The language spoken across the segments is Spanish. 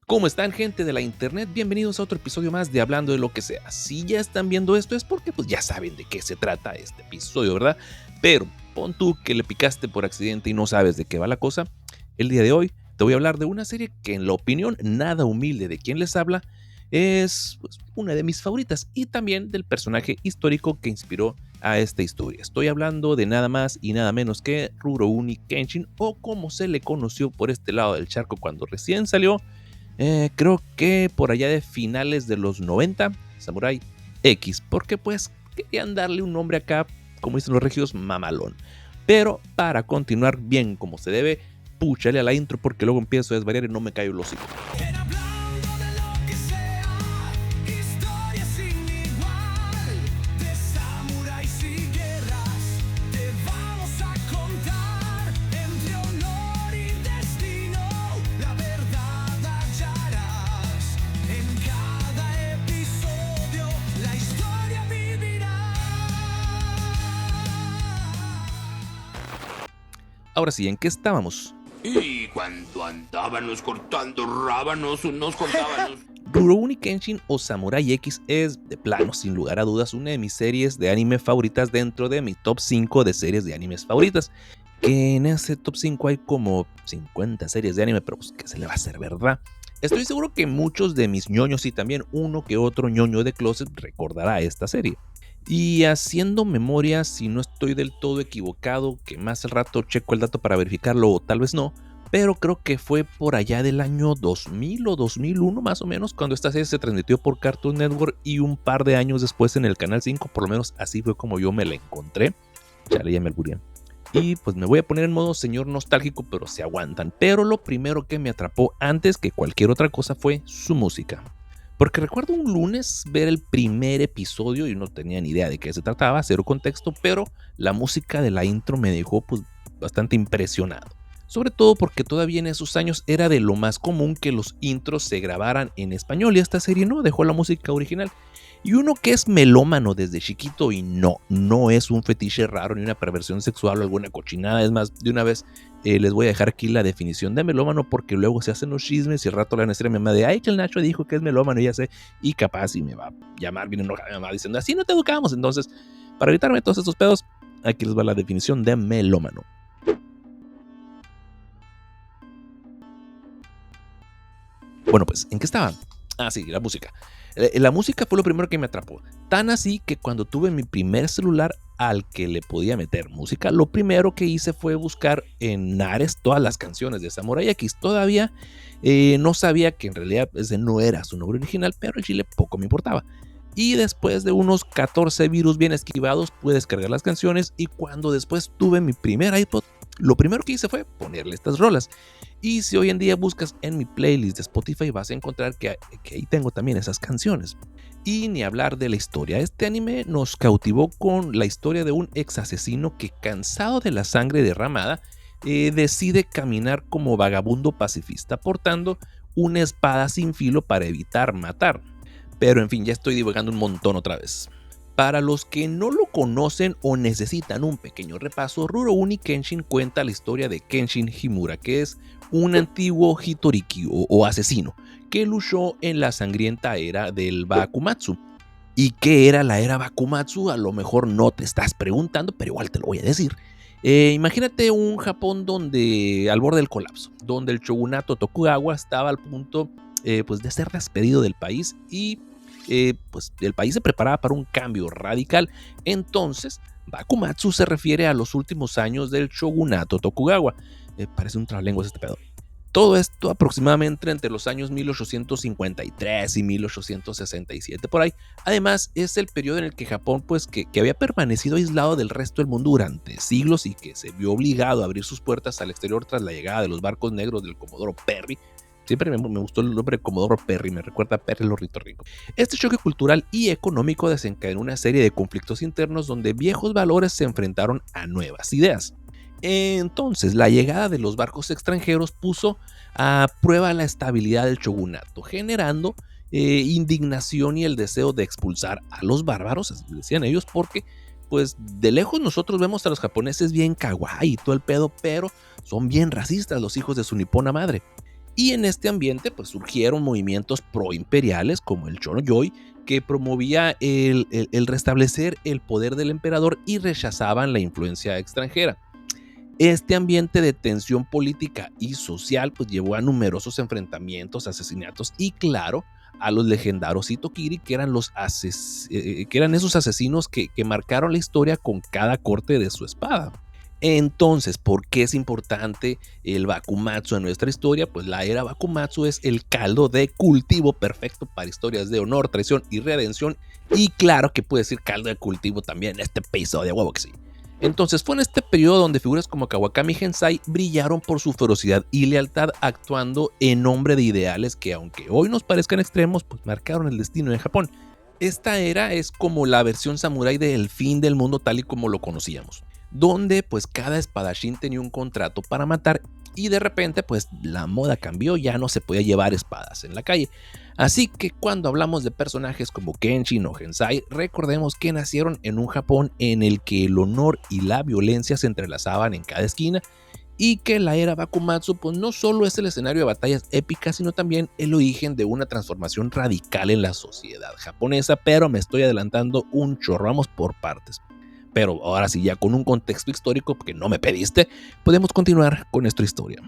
¿Cómo están, gente de la internet? Bienvenidos a otro episodio más de Hablando de lo que sea. Si ya están viendo esto es porque pues ya saben de qué se trata este episodio, ¿verdad? Pero pon tú que le picaste por accidente y no sabes de qué va la cosa. El día de hoy te voy a hablar de una serie que, en la opinión nada humilde de quien les habla, es pues, una de mis favoritas y también del personaje histórico que inspiró a esta historia. Estoy hablando de nada más y nada menos que Rurouni Kenshin, o como se le conoció por este lado del charco cuando recién salió. Creo que por allá de finales de los 90, Samurai X, porque pues querían darle un nombre acá, como dicen los regios, mamalón. Pero para continuar bien como se debe, púchale a la intro porque luego empiezo a desvariar y no me callo el hocico. Ahora sí, ¿en qué estábamos? Y cuando andábamos cortando rábanos unos contábanos. Rurouni Kenshin o Samurai X es, de plano, sin lugar a dudas, una de mis series de anime favoritas dentro de mi top 5 de series de animes favoritas. Que en ese top 5 hay como 50 series de anime, pero pues ¿qué se le va a hacer, verdad? Estoy seguro que muchos de mis ñoños y también uno que otro ñoño de closet recordará esta serie. Y haciendo memoria, si no estoy del todo equivocado, que más al rato checo el dato para verificarlo o tal vez no, pero creo que fue por allá del año 2000 o 2001 más o menos cuando esta serie se transmitió por Cartoon Network, y un par de años después en el Canal 5, por lo menos así fue como yo me la encontré. Chale, ya me albureé. Y pues me voy a poner en modo señor nostálgico, pero se aguantan. Pero lo primero que me atrapó antes que cualquier otra cosa fue su música. Porque recuerdo un lunes ver el primer episodio y no tenía ni idea de qué se trataba, cero contexto, pero la música de la intro me dejó pues bastante impresionado. Sobre todo porque todavía en esos años era de lo más común que los intros se grabaran en español, y esta serie no dejó la música original. Y uno que es melómano desde chiquito, y no es un fetiche raro ni una perversión sexual o alguna cochinada. Es más, de una vez les voy a dejar aquí la definición de melómano, porque luego se hacen los chismes y al rato la van a decir a mi mamá de ay, que el Nacho dijo que es melómano y ya sé, y capaz y me va a llamar bien enojada mi mamá diciendo así no te educamos. Entonces, para evitarme todos estos pedos, aquí les va la definición de melómano. Bueno, pues, ¿en qué estaba? Ah, sí, la música. La música fue lo primero que me atrapó. Tan así que cuando tuve mi primer celular al que le podía meter música, lo primero que hice fue buscar en Ares todas las canciones de Samurai X. Todavía no sabía que en realidad ese no era su nombre original, pero en Chile poco me importaba. Y después de unos 14 virus bien esquivados, pude descargar las canciones, y cuando después tuve mi primer iPod, lo primero que hice fue ponerle estas rolas. Y si hoy en día buscas en mi playlist de Spotify, vas a encontrar que ahí tengo también esas canciones. Y ni hablar de la historia. Este anime nos cautivó con la historia de un ex asesino que, cansado de la sangre derramada, decide caminar como vagabundo pacifista portando una espada sin filo para evitar matar. Pero en fin, ya estoy divagando un montón otra vez. Para los que no lo conocen o necesitan un pequeño repaso, Rurouni Kenshin cuenta la historia de Kenshin Himura, que es un antiguo Hitoriki o asesino que luchó en la sangrienta era del Bakumatsu. ¿Y qué era la era Bakumatsu? A lo mejor no te estás preguntando, pero igual te lo voy a decir. Imagínate un Japón donde al borde del colapso, donde el shogunato Tokugawa estaba al punto pues de ser despedido del país, y pues el país se preparaba para un cambio radical. Entonces, Bakumatsu se refiere a los últimos años del shogunato Tokugawa. Parece un trabalenguas este pedo. Todo esto aproximadamente entre los años 1853 y 1867 por ahí. Además, es el periodo en el que Japón pues que había permanecido aislado del resto del mundo durante siglos y que se vio obligado a abrir sus puertas al exterior tras la llegada de los barcos negros del Comodoro Perry. Siempre me gustó el nombre de Comodoro Perry, me recuerda a Perry el Ornitorrinco. Este choque cultural y económico desencadenó una serie de conflictos internos donde viejos valores se enfrentaron a nuevas ideas. Entonces, la llegada de los barcos extranjeros puso a prueba la estabilidad del shogunato, generando indignación y el deseo de expulsar a los bárbaros, así decían ellos, porque pues de lejos nosotros vemos a los japoneses bien kawaii y todo el pedo, pero son bien racistas los hijos de su nipona madre. Y en este ambiente pues surgieron movimientos proimperiales como el Shōnen-yōi, que promovía el restablecer el poder del emperador y rechazaban la influencia extranjera. Este ambiente de tensión política y social pues llevó a numerosos enfrentamientos, asesinatos y claro, a los legendarios Hitokiri, que eran, que eran esos asesinos que marcaron la historia con cada corte de su espada. Entonces, ¿por qué es importante el Bakumatsu en nuestra historia? Pues la era Bakumatsu es el caldo de cultivo perfecto para historias de honor, traición y redención. Y claro que puede decir caldo de cultivo también en este episodio, huevo que sí. Entonces fue en este periodo donde figuras como Kawakami Hensai brillaron por su ferocidad y lealtad, actuando en nombre de ideales que, aunque hoy nos parezcan extremos, pues marcaron el destino de Japón. Esta era es como la versión samurái del fin del mundo tal y como lo conocíamos, donde pues cada espadachín tenía un contrato para matar y de repente pues la moda cambió, ya no se podía llevar espadas en la calle. Así que cuando hablamos de personajes como Kenshin o Hensai, recordemos que nacieron en un Japón en el que el honor y la violencia se entrelazaban en cada esquina y que la era Bakumatsu pues no solo es el escenario de batallas épicas, sino también el origen de una transformación radical en la sociedad japonesa, pero me estoy adelantando un chorro, vamos por partes. Pero ahora sí, ya con un contexto histórico que no me pediste, podemos continuar con nuestra historia.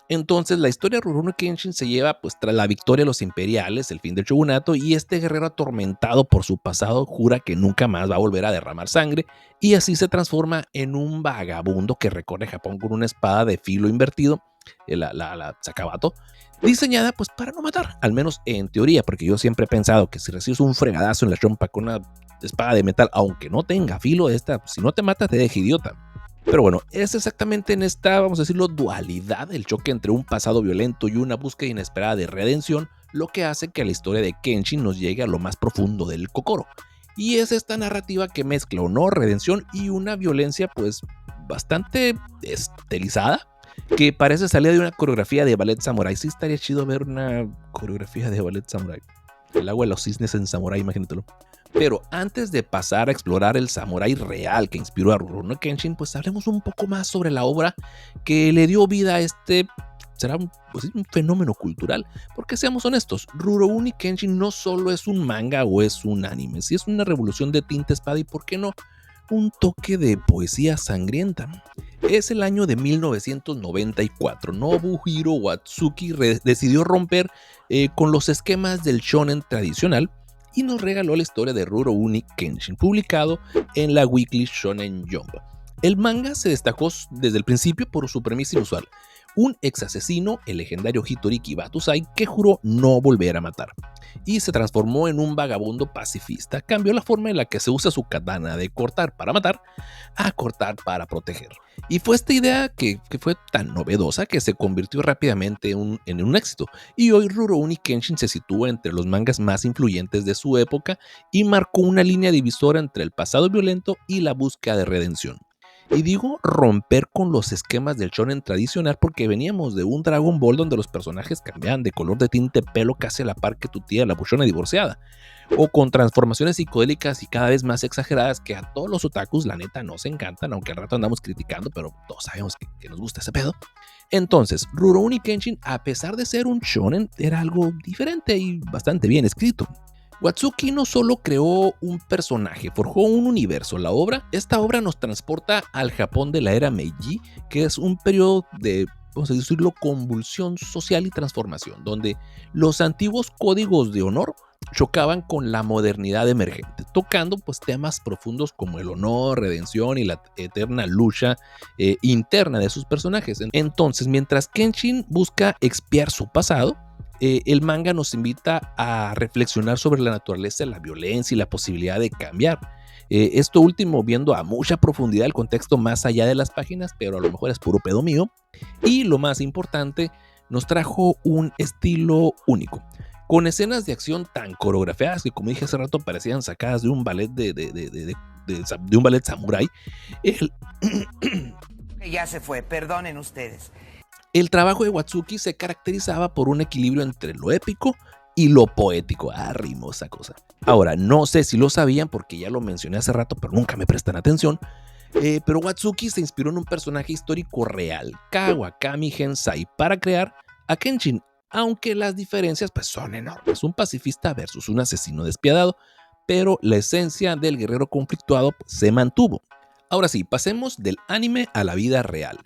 Entonces la historia de Rurouni Kenshin se lleva pues tras la victoria de los imperiales, el fin del shogunato, y este guerrero atormentado por su pasado jura que nunca más va a volver a derramar sangre y así se transforma en un vagabundo que recorre Japón con una espada de filo invertido, la Sakabato, diseñada pues para no matar, al menos en teoría, porque yo siempre he pensado que si recibes un fregadazo en la trompa con una espada de metal, aunque no tenga filo, si no te mata te deja idiota. Pero bueno, es exactamente en esta, vamos a decirlo, dualidad, el choque entre un pasado violento y una búsqueda inesperada de redención, lo que hace que la historia de Kenshin nos llegue a lo más profundo del Kokoro. Y es esta narrativa que mezcla honor, redención y una violencia pues bastante estilizada, que parece salir de una coreografía de ballet samurai. Sí estaría chido ver una coreografía de ballet samurai. El agua de los cisnes en samurai, imagínatelo. Pero antes de pasar a explorar el samurái real que inspiró a Rurouni Kenshin, pues hablemos un poco más sobre la obra que le dio vida a será un fenómeno cultural. Porque seamos honestos, Rurouni Kenshin no solo es un manga o es un anime, sí es una revolución de tinta, espada y, ¿por qué no?, un toque de poesía sangrienta. Es el año de 1994. Nobuhiro Watsuki decidió romper con los esquemas del shonen tradicional y nos regaló la historia de Rurouni Kenshin, publicado en la Weekly Shonen Jump. El manga se destacó desde el principio por su premisa inusual: un ex asesino, el legendario Hitoriki Batusai, que juró no volver a matar, y se transformó en un vagabundo pacifista. Cambió la forma en la que se usa su katana de cortar para matar a cortar para proteger. Y fue esta idea que fue tan novedosa que se convirtió rápidamente en un éxito. Y hoy Rurouni Kenshin se sitúa entre los mangas más influyentes de su época y marcó una línea divisora entre el pasado violento y la búsqueda de redención. Y digo romper con los esquemas del shonen tradicional porque veníamos de un Dragon Ball donde los personajes cambiaban de color de tinte pelo casi a la par que tu tía, la buchona divorciada, o con transformaciones psicodélicas y cada vez más exageradas que a todos los otakus la neta nos encantan, aunque al rato andamos criticando, pero todos sabemos que nos gusta ese pedo. Entonces, Rurouni Kenshin, a pesar de ser un shonen, era algo diferente y bastante bien escrito. Watsuki no solo creó un personaje, forjó un universo. Esta obra nos transporta al Japón de la era Meiji, que es un periodo de, vamos a decirlo, convulsión social y transformación, donde los antiguos códigos de honor chocaban con la modernidad emergente, tocando pues temas profundos como el honor, redención y la eterna lucha interna de sus personajes. Entonces, mientras Kenshin busca expiar su pasado, el manga nos invita a reflexionar sobre la naturaleza de la violencia y la posibilidad de cambiar. Esto último viendo a mucha profundidad el contexto más allá de las páginas, pero a lo mejor es puro pedo mío. Y lo más importante, nos trajo un estilo único, con escenas de acción tan coreografiadas que, como dije hace rato, parecían sacadas de un ballet de un ballet samurái. Ya se fue, perdonen ustedes. El trabajo de Watsuki se caracterizaba por un equilibrio entre lo épico y lo poético. Rimosa cosa. Ahora, no sé si lo sabían porque ya lo mencioné hace rato, pero nunca me prestan atención. Pero Watsuki se inspiró en un personaje histórico real, Kawakami Hensai, para crear a Kenshin. aunque las diferencias pues son enormes, un pacifista versus un asesino despiadado, pero la esencia del guerrero conflictuado pues, se mantuvo. Ahora sí, pasemos del anime a la vida real.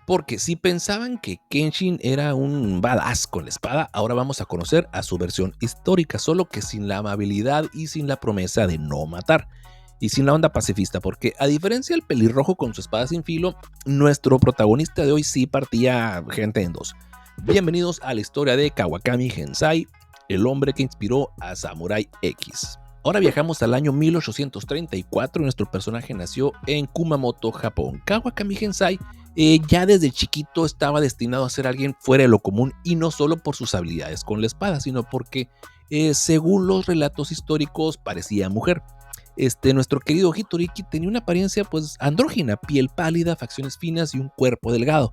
Porque si pensaban que Kenshin era un badass con la espada, ahora vamos a conocer a su versión histórica, solo que sin la amabilidad y sin la promesa de no matar. Y sin la onda pacifista, porque a diferencia del pelirrojo con su espada sin filo, nuestro protagonista de hoy sí partía gente en dos. Bienvenidos a la historia de Kawakami Gensai, el hombre que inspiró a Samurai X. Ahora viajamos al año 1834 y nuestro personaje nació en Kumamoto, Japón. Kawakami Gensai ya desde chiquito estaba destinado a ser alguien fuera de lo común y no solo por sus habilidades con la espada, sino porque según los relatos históricos parecía mujer. Nuestro querido Hitoriki tenía una apariencia pues andrógina, piel pálida, facciones finas y un cuerpo delgado.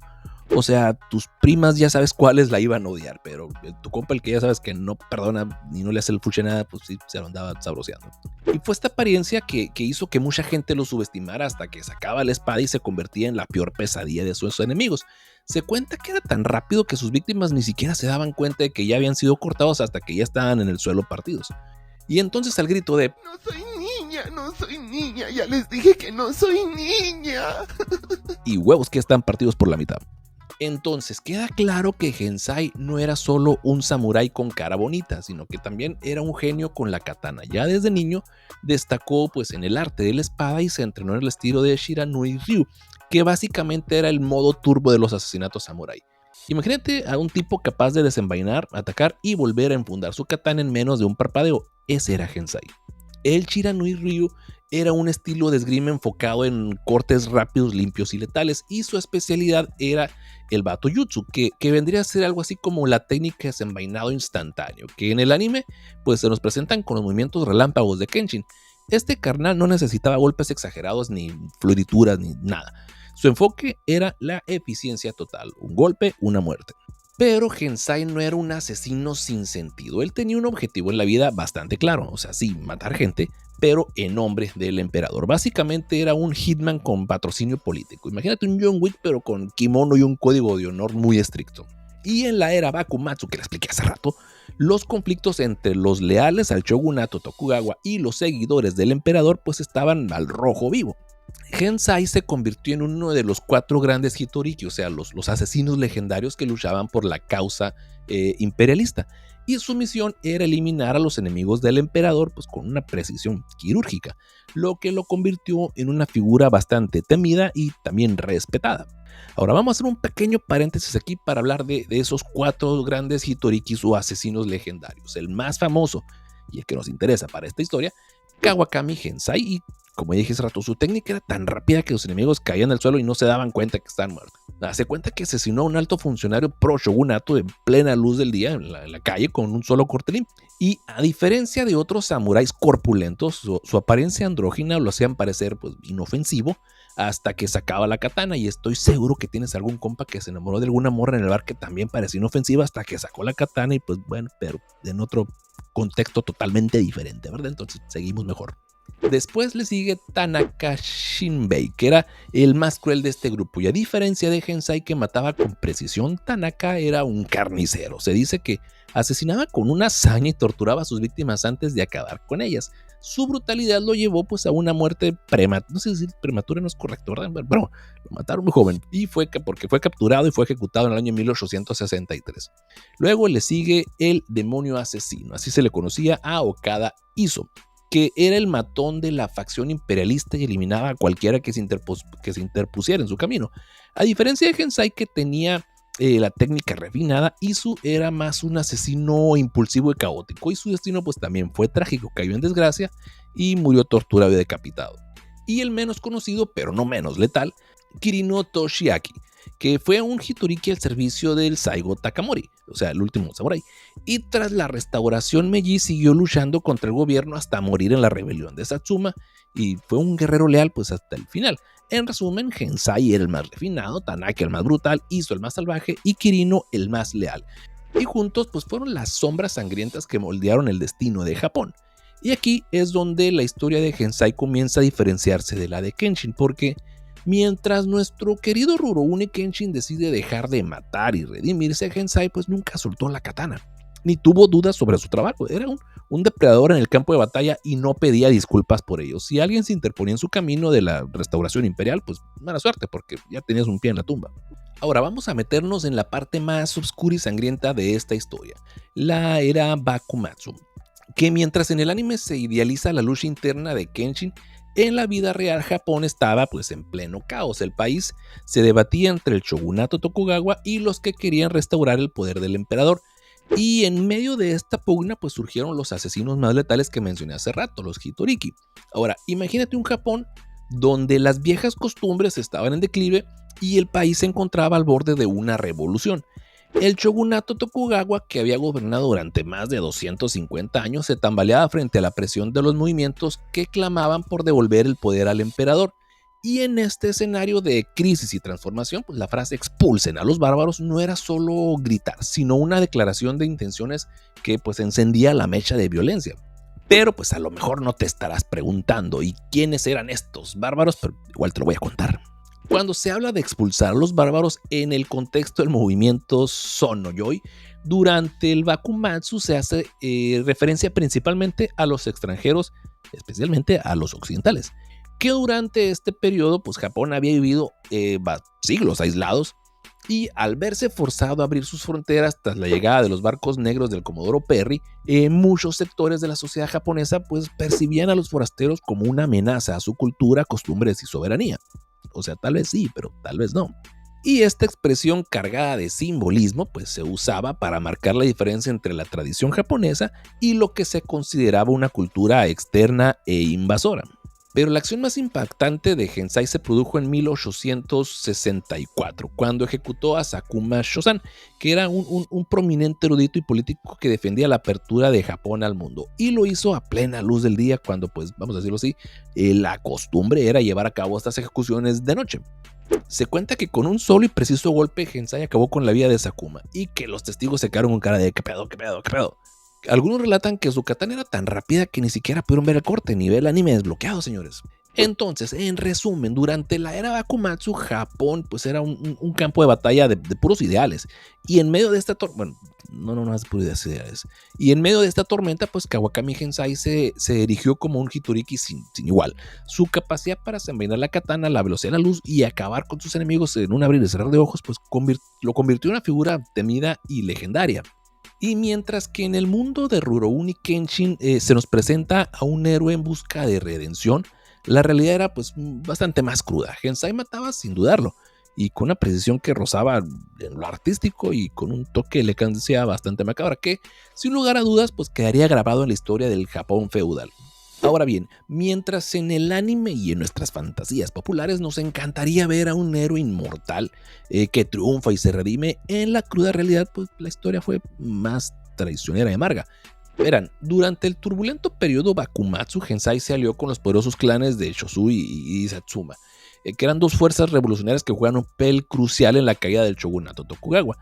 O sea, tus primas ya sabes cuáles la iban a odiar, pero tu compa, el que ya sabes que no perdona ni no le hace el fuche nada, pues sí, se lo andaba sabroseando. Y fue esta apariencia que hizo que mucha gente lo subestimara hasta que sacaba la espada y se convertía en la peor pesadilla de sus enemigos. Se cuenta que era tan rápido que sus víctimas ni siquiera se daban cuenta de que ya habían sido cortados hasta que ya estaban en el suelo partidos. Y entonces al grito de no soy niña, ya les dije que no soy niña. Y huevos que están partidos por la mitad. Entonces queda claro que Gensai no era solo un samurái con cara bonita, sino que también era un genio con la katana. Ya desde niño destacó pues en el arte de la espada y se entrenó en el estilo de Shiranui Ryu, que básicamente era el modo turbo de los asesinatos samurái. Imagínate a un tipo capaz de desenvainar, atacar y volver a enfundar su katana en menos de un parpadeo. Ese era Gensai. El Shiranui Ryu era un estilo de esgrima enfocado en cortes rápidos, limpios y letales, y su especialidad era el Bato Jutsu, que vendría a ser algo así como la técnica de desenvainado instantáneo, que en el anime pues se nos presentan con los movimientos relámpagos de Kenshin. Este carnal no necesitaba golpes exagerados, ni florituras, ni nada. Su enfoque era la eficiencia total, un golpe, una muerte. Pero Gensai no era un asesino sin sentido, él tenía un objetivo en la vida bastante claro, o sea, sí, matar gente, pero en nombre del emperador. Básicamente era un hitman con patrocinio político. Imagínate un John Wick, pero con kimono y un código de honor muy estricto. Y en la era Bakumatsu, que le expliqué hace rato, los conflictos entre los leales al shogunato Tokugawa y los seguidores del emperador pues estaban al rojo vivo. Gensai se convirtió en uno de los 4 grandes Hitoriki, o sea, los asesinos legendarios que luchaban por la causa imperialista. Y su misión era eliminar a los enemigos del emperador pues, con una precisión quirúrgica, lo que lo convirtió en una figura bastante temida y también respetada. Ahora vamos a hacer un pequeño paréntesis aquí para hablar de esos 4 grandes Hitorikis o asesinos legendarios. El más famoso y el que nos interesa para esta historia, Kawakami Gensai, y como dije hace rato, su técnica era tan rápida que los enemigos caían al suelo y no se daban cuenta que estaban muertos. Se cuenta que asesinó a un alto funcionario pro shogunato en plena luz del día en la calle con un solo corte limpio. Y a diferencia de otros samuráis corpulentos, su apariencia andrógina lo hacían parecer pues, inofensivo hasta que sacaba la katana. Y estoy seguro que tienes algún compa que se enamoró de alguna morra en el bar que también parecía inofensiva hasta que sacó la katana y pues bueno, pero en otro contexto totalmente diferente, ¿verdad? Entonces seguimos mejor. Después le sigue Tanaka Shinbei, que era el más cruel de este grupo, y a diferencia de Gensai que mataba con precisión, Tanaka era un carnicero. Se dice que asesinaba con una hazaña y torturaba a sus víctimas antes de acabar con ellas. Su brutalidad lo llevó pues a una muerte prematura, no sé si prematura no es correcto, ¿verdad? Pero lo mataron muy joven y porque fue capturado y fue ejecutado en el año 1863. Luego le sigue el demonio asesino, así se le conocía a Okada Iso, que era el matón de la facción imperialista y eliminaba a cualquiera que se interpusiera en su camino. A diferencia de Gensai, que tenía la técnica refinada, Isu era más un asesino impulsivo y caótico, y su destino pues también fue trágico, cayó en desgracia y murió torturado y decapitado. Y el menos conocido, pero no menos letal, Kirino Toshiaki, que fue un Hitoriki al servicio del Saigo Takamori, o sea, el último samurái, y tras la restauración Meiji siguió luchando contra el gobierno hasta morir en la rebelión de Satsuma, y fue un guerrero leal pues hasta el final. En resumen, Gensai era el más refinado, Tanaka el más brutal, Iso el más salvaje y Kirino el más leal. Y juntos pues fueron las sombras sangrientas que moldearon el destino de Japón. Y aquí es donde la historia de Gensai comienza a diferenciarse de la de Kenshin, porque Mientras nuestro querido Rurouni Kenshin decide dejar de matar y redimirse, Gensai pues nunca soltó la katana, ni tuvo dudas sobre su trabajo. Era un depredador en el campo de batalla y no pedía disculpas por ello. Si alguien se interponía en su camino de la restauración imperial, pues mala suerte, porque ya tenías un pie en la tumba. Ahora vamos a meternos en la parte más oscura y sangrienta de esta historia, la era Bakumatsu, que mientras en el anime se idealiza la lucha interna de Kenshin, en la vida real Japón estaba pues en pleno caos. El país se debatía entre el shogunato Tokugawa y los que querían restaurar el poder del emperador. Y en medio de esta pugna pues surgieron los asesinos más letales que mencioné hace rato, los Hitoriki. Ahora, imagínate un Japón donde las viejas costumbres estaban en declive y el país se encontraba al borde de una revolución. El shogunato Tokugawa, que había gobernado durante más de 250 años, se tambaleaba frente a la presión de los movimientos que clamaban por devolver el poder al emperador. Y en este escenario de crisis y transformación, pues la frase expulsen a los bárbaros no era solo gritar, sino una declaración de intenciones que pues encendía la mecha de violencia. Pero pues a lo mejor no te estarás preguntando, ¿y quiénes eran estos bárbaros? Pero igual te lo voy a contar. Cuando se habla de expulsar a los bárbaros en el contexto del movimiento Sonoyoi, durante el Bakumatsu se hace referencia principalmente a los extranjeros, especialmente a los occidentales, que durante este periodo pues Japón había vivido siglos aislados y al verse forzado a abrir sus fronteras tras la llegada de los barcos negros del Comodoro Perry, muchos sectores de la sociedad japonesa pues percibían a los forasteros como una amenaza a su cultura, costumbres y soberanía. O sea, tal vez sí, pero tal vez no. Y esta expresión cargada de simbolismo pues se usaba para marcar la diferencia entre la tradición japonesa y lo que se consideraba una cultura externa e invasora. Pero la acción más impactante de Gensai se produjo en 1864, cuando ejecutó a Sakuma Shozan, que era un prominente erudito y político que defendía la apertura de Japón al mundo. Y lo hizo a plena luz del día, cuando, pues, vamos a decirlo así, la costumbre era llevar a cabo estas ejecuciones de noche. Se cuenta que con un solo y preciso golpe, Gensai acabó con la vida de Sakuma, y que los testigos se quedaron con cara de ¿qué pedo, qué pedo, qué pedo? Algunos relatan que su katana era tan rápida que ni siquiera pudieron ver el corte, nivel anime desbloqueado, señores. Entonces, en resumen, durante la era Bakumatsu, Japón pues era un campo de batalla de puros ideales. Y en medio de esta Y en medio de esta tormenta, pues Kawakami Gensai se erigió como un Hitoriki sin igual. Su capacidad para desenvainar la katana, la velocidad de la luz y acabar con sus enemigos en un abrir y cerrar de ojos, pues lo convirtió en una figura temida y legendaria. Y mientras que en el mundo de Rurouni Kenshin se nos presenta a un héroe en busca de redención, la realidad era pues bastante más cruda. Gensai mataba sin dudarlo, y con una precisión que rozaba en lo artístico y con un toque de elegancia bastante macabra que, sin lugar a dudas, pues quedaría grabado en la historia del Japón feudal. Ahora bien, mientras en el anime y en nuestras fantasías populares nos encantaría ver a un héroe inmortal que triunfa y se redime, en la cruda realidad pues la historia fue más traicionera y amarga. Verán, durante el turbulento periodo Bakumatsu, Gensai se alió con los poderosos clanes de Shosui y Satsuma, que eran dos fuerzas revolucionarias que juegan un papel crucial en la caída del shogunato Tokugawa.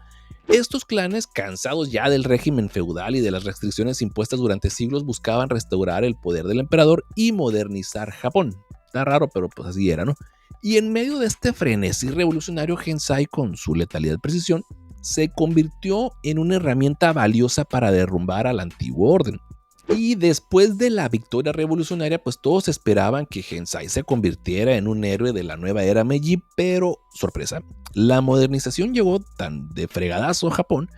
Estos clanes, cansados ya del régimen feudal y de las restricciones impuestas durante siglos, buscaban restaurar el poder del emperador y modernizar Japón. Está raro, pero pues así era, ¿no? Y en medio de este frenesí revolucionario, Gensai, con su letalidad y precisión, se convirtió en una herramienta valiosa para derrumbar al antiguo orden. Y después de la victoria revolucionaria, pues todos esperaban que Gensai se convirtiera en un héroe de la nueva era Meiji, pero sorpresa, la modernización llegó tan de fregadazo a Japón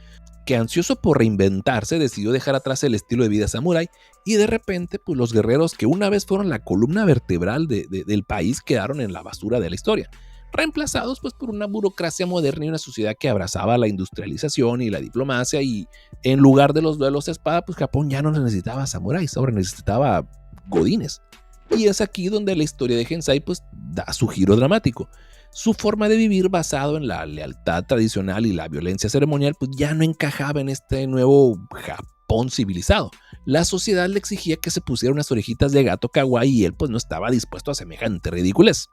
que, ansioso por reinventarse, decidió dejar atrás el estilo de vida samurái, y de repente pues los guerreros que una vez fueron la columna vertebral del país quedaron en la basura de la historia, reemplazados pues por una burocracia moderna y una sociedad que abrazaba la industrialización y la diplomacia, y en lugar de los duelos de espada, pues Japón ya no necesitaba samuráis, ahora necesitaba godines. Y es aquí donde la historia de Gensai pues da su giro dramático. Su forma de vivir, basado en la lealtad tradicional y la violencia ceremonial, pues ya no encajaba en este nuevo Japón civilizado. La sociedad le exigía que se pusiera unas orejitas de gato kawaii y él pues no estaba dispuesto a semejante ridiculez.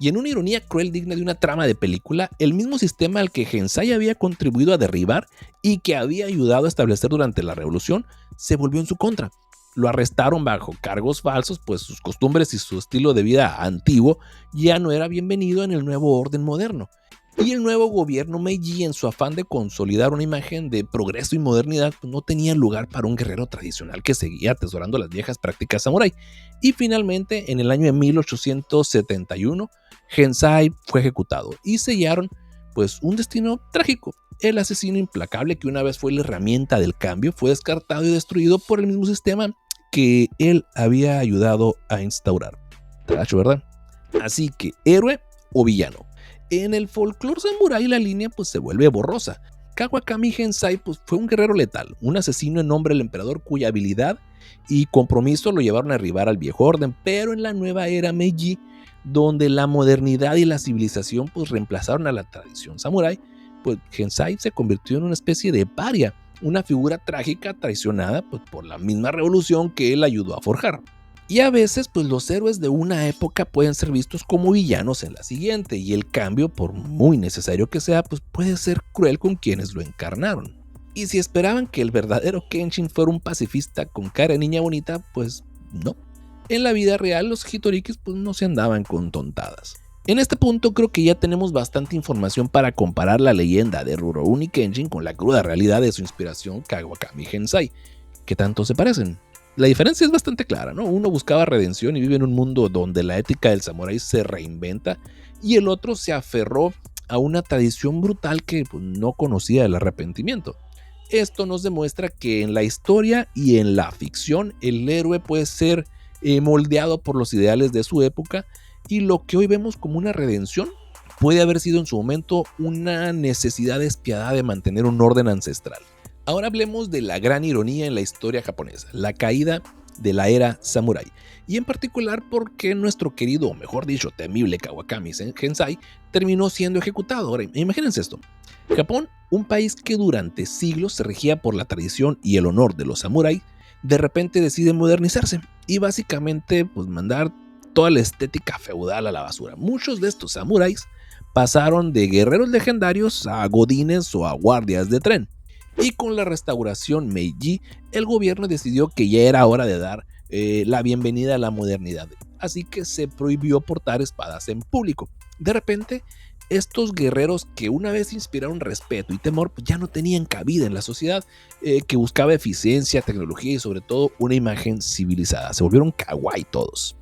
Y en una ironía cruel digna de una trama de película, el mismo sistema al que Gensai había contribuido a derribar y que había ayudado a establecer durante la revolución, se volvió en su contra. Lo arrestaron bajo cargos falsos, pues sus costumbres y su estilo de vida antiguo ya no era bienvenido en el nuevo orden moderno. Y el nuevo gobierno Meiji, en su afán de consolidar una imagen de progreso y modernidad, pues no tenía lugar para un guerrero tradicional que seguía atesorando las viejas prácticas samurái. Y finalmente, en el año de 1871, Gensai fue ejecutado y sellaron pues un destino trágico. El asesino implacable, que una vez fue la herramienta del cambio, fue descartado y destruido por el mismo sistema que él había ayudado a instaurar. Tracho, ¿verdad? Así que, héroe o villano. En el folclore samurái la línea pues se vuelve borrosa. Kawakami Gensai pues fue un guerrero letal, un asesino en nombre del emperador cuya habilidad y compromiso lo llevaron a arribar al viejo orden, pero en la nueva era Meiji, donde la modernidad y la civilización pues reemplazaron a la tradición samurái, pues Gensai se convirtió en una especie de paria, una figura trágica traicionada pues por la misma revolución que él ayudó a forjar. Y a veces, pues los héroes de una época pueden ser vistos como villanos en la siguiente, y el cambio, por muy necesario que sea, pues puede ser cruel con quienes lo encarnaron. Y si esperaban que el verdadero Kenshin fuera un pacifista con cara de niña bonita, pues no. En la vida real, los Hitorikis pues no se andaban con tontadas. En este punto creo que ya tenemos bastante información para comparar la leyenda de Rurouni Kenshin con la cruda realidad de su inspiración Kawakami Gensai. ¿Qué tanto se parecen? La diferencia es bastante clara, ¿no? Uno buscaba redención y vive en un mundo donde la ética del samurái se reinventa, y el otro se aferró a una tradición brutal que pues, no conocía el arrepentimiento. Esto nos demuestra que en la historia y en la ficción el héroe puede ser moldeado por los ideales de su época, y lo que hoy vemos como una redención puede haber sido en su momento una necesidad despiadada de mantener un orden ancestral. Ahora hablemos de la gran ironía en la historia japonesa, la caída de la era samurái, y en particular porque nuestro querido, o mejor dicho, temible Kawakami Gensai terminó siendo ejecutado. Ahora, imagínense esto: Japón, un país que durante siglos se regía por la tradición y el honor de los samuráis, de repente decide modernizarse y básicamente pues mandar toda la estética feudal a la basura. Muchos de estos samuráis pasaron de guerreros legendarios a godines o a guardias de tren. Y con la restauración Meiji, el gobierno decidió que ya era hora de dar la bienvenida a la modernidad. Así que se prohibió portar espadas en público. De repente, estos guerreros que una vez inspiraron respeto y temor, pues ya no tenían cabida en la sociedad que buscaba eficiencia, tecnología y sobre todo una imagen civilizada. Se volvieron kawaii todos.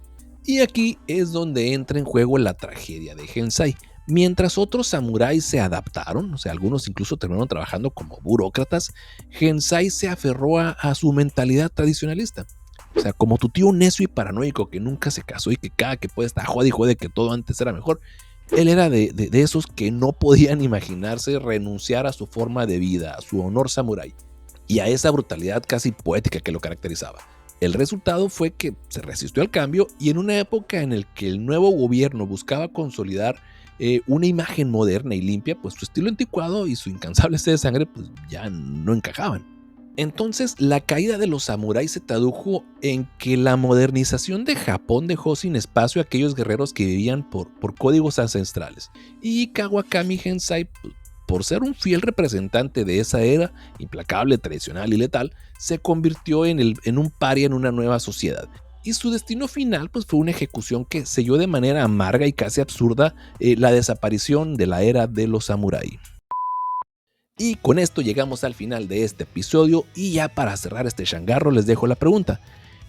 Y aquí es donde entra en juego la tragedia de Gensai. Mientras otros samuráis se adaptaron, o sea, algunos incluso terminaron trabajando como burócratas, Gensai se aferró a su mentalidad tradicionalista. O sea, como tu tío necio y paranoico que nunca se casó y que cada que puede estar jode y jode que todo antes era mejor, él era de esos que no podían imaginarse renunciar a su forma de vida, a su honor samurái y a esa brutalidad casi poética que lo caracterizaba. El resultado fue que se resistió al cambio, y en una época en la que el nuevo gobierno buscaba consolidar una imagen moderna y limpia, pues su estilo anticuado y su incansable sed de sangre pues ya no encajaban. Entonces la caída de los samuráis se tradujo en que la modernización de Japón dejó sin espacio a aquellos guerreros que vivían por códigos ancestrales, y Kawakami Gensai, por ser un fiel representante de esa era implacable, tradicional y letal, se convirtió en un paria en una nueva sociedad. Y su destino final pues, fue una ejecución que selló de manera amarga y casi absurda la desaparición de la era de los samurái. Y con esto llegamos al final de este episodio, y ya para cerrar este changarro les dejo la pregunta: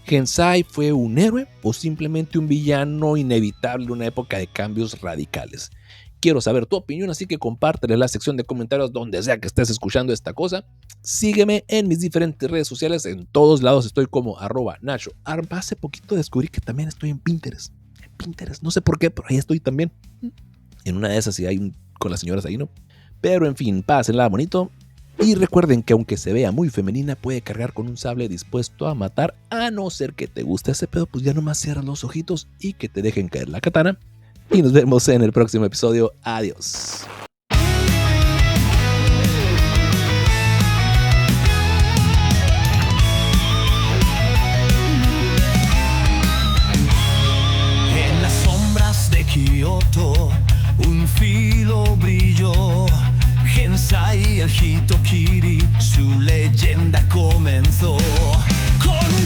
¿Gensai fue un héroe o simplemente un villano inevitable de una época de cambios radicales? Quiero saber tu opinión, así que compártela en la sección de comentarios donde sea que estés escuchando esta cosa. Sígueme en mis diferentes redes sociales, en todos lados estoy como @Nacho. Hace poquito descubrí que también estoy en Pinterest. No sé por qué, pero ahí estoy también. En una de esas, si hay con las señoras ahí, ¿no? Pero en fin, pásenla bonito. Y recuerden que aunque se vea muy femenina, puede cargar con un sable dispuesto a matar, a no ser que te guste ese pedo, pues ya nomás cierra los ojitos y que te dejen caer la katana. Y nos vemos en el próximo episodio. Adiós. En las sombras de Kioto, un filo brilló. Gensai, el Hitokiri, su leyenda comenzó. Con un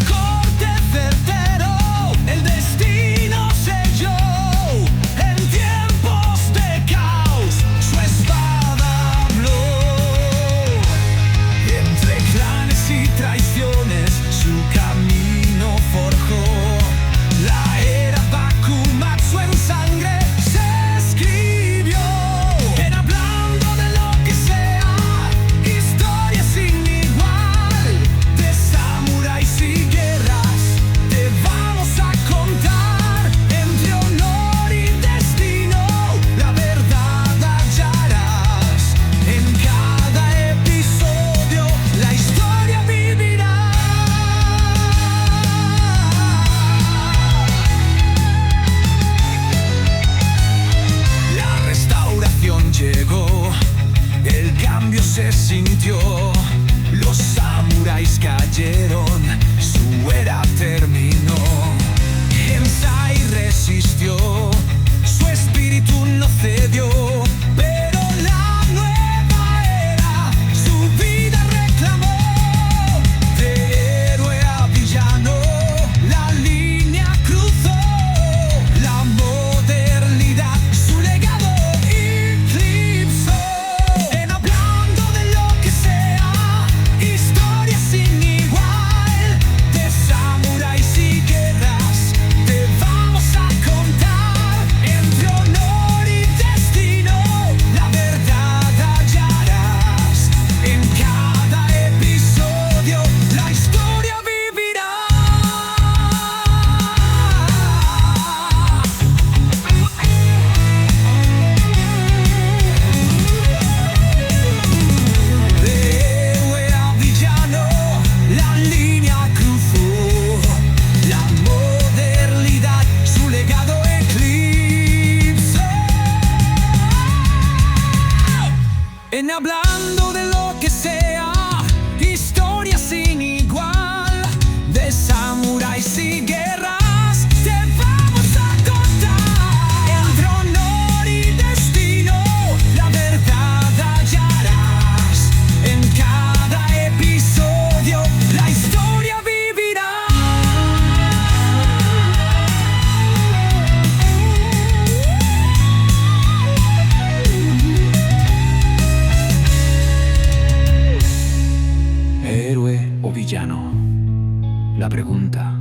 La pregunta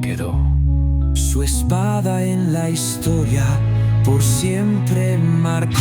quedó. Su espada en la historia por siempre marcó.